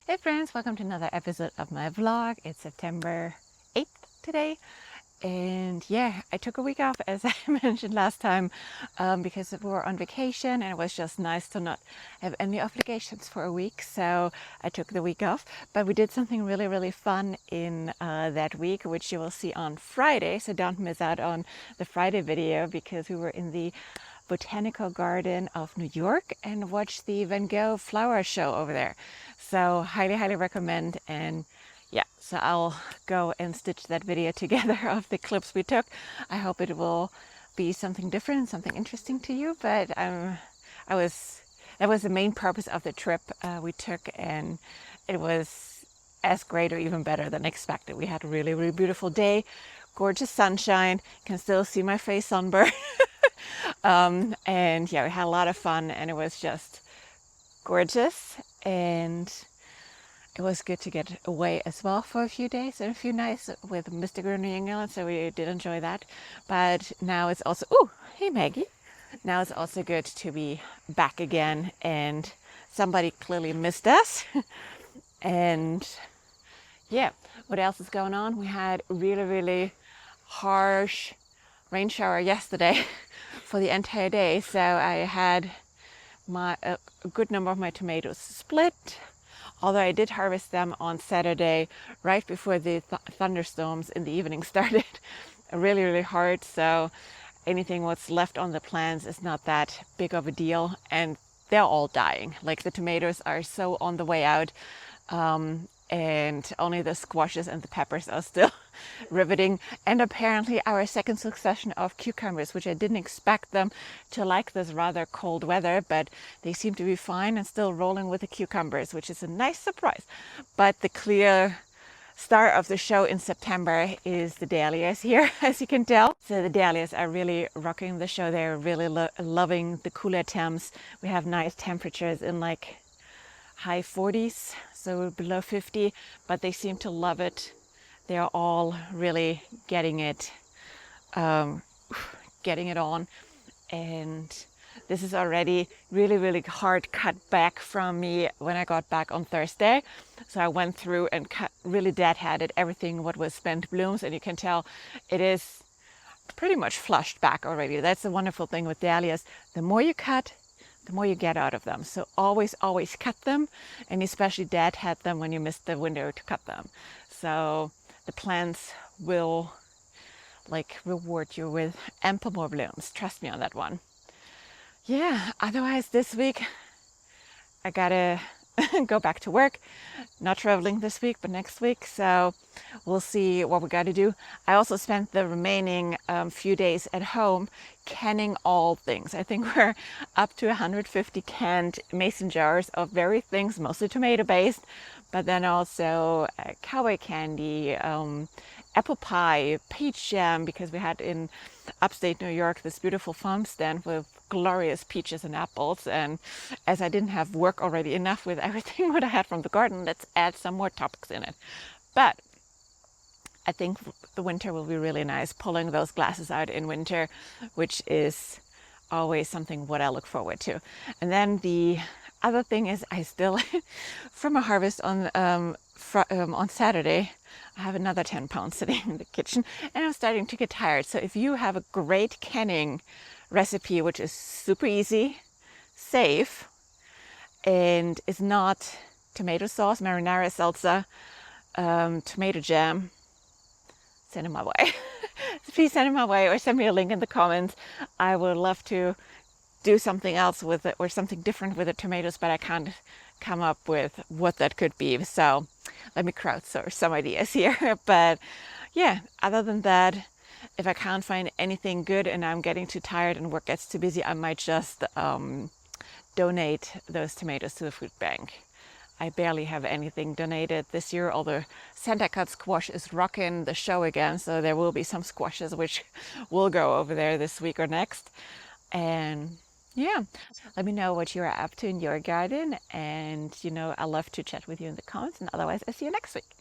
Hey friends, welcome to another episode of my vlog. It's September 8th today. And yeah, I took a week off as I mentioned last time because we were on vacation and it was just nice to not have any obligations for a week. So I took the week off, but we did something really fun in that week, which you will see on Friday. So don't miss out on the Friday video because we were in the Botanical Garden of New York and watched the Van Gogh Flower show over there. So highly recommend. And yeah, so I'll go and stitch that video together of the clips we took. I hope it will be something different, something interesting to you. But that was the main purpose of the trip we took, and it was as great or even better than expected. We had a really beautiful day, gorgeous sunshine. Can still see my face sunburned. And yeah, we had a lot of fun, and it was just gorgeous, and it was good to get away as well for a few days and a few nights with Mr. New England, so we did enjoy that. But now it's also, oh, hey Maggie. Now it's also good to be back again, and somebody clearly missed us. And yeah, what else is going on? We had really harsh rain shower yesterday for the entire day, so I had a good number of my tomatoes split, although I did harvest them on Saturday right before the thunderstorms in the evening started really hard. So anything what's left on the plants is not that big of a deal, and they're all dying. Like the tomatoes are so on the way out, and only the squashes and the peppers are still riveting. And apparently our second succession of cucumbers, which I didn't expect them to like this rather cold weather, but they seem to be fine and still rolling with the cucumbers, which is a nice surprise. But the clear star of the show in September is the dahlias here, as you can tell. So the dahlias are really rocking the show. They're really loving the cooler temps. We have nice temperatures in like high 40s, so below 50, but they seem to love it. They're all really getting it on. And this is already really hard cut back from me when I got back on Thursday. So I went through and cut really deadheaded everything what was spent blooms, and you can tell it is pretty much flushed back already. That's the wonderful thing with dahlias. The more you cut, the more you get out of them. So always cut them, and especially deadhead them when you miss the window to cut them. So the plants will like reward you with ample more blooms. Trust me on that one. Yeah, otherwise this week I gotta go back to work. Not traveling this week, but next week. So we'll see what we got to do. I also spent the remaining few days at home canning all things. I think we're up to 150 canned mason jars of various things, mostly tomato based, but then also cowboy candy, apple pie, peach jam, because we had in upstate New York this beautiful farm stand with glorious peaches and apples. And as I didn't have work already enough with everything what I had from the garden, let's add some more topics in it. But I think the winter will be really nice, pulling those glasses out in winter, which is always something what I look forward to. And then the other thing is I still, from a harvest on Saturday, I have another 10 pounds sitting in the kitchen, and I'm starting to get tired. So if you have a great canning recipe, which is super easy, safe, and is not tomato sauce, marinara salsa, tomato jam, send it my way. Please send it my way, or send me a link in the comments. I would love to do something else with it, or something different with the tomatoes, but I can't come up with what that could be. So let me crowdsource some ideas here. But yeah, other than that, if I can't find anything good and I'm getting too tired and work gets too busy, I might just donate those tomatoes to the food bank. I barely have anything donated this year, although Santa Cut squash is rocking the show again, so there will be some squashes which will go over there this week or next. And yeah, let me know what you're up to in your garden, and I love to chat with you in the comments, and otherwise I'll see you next week.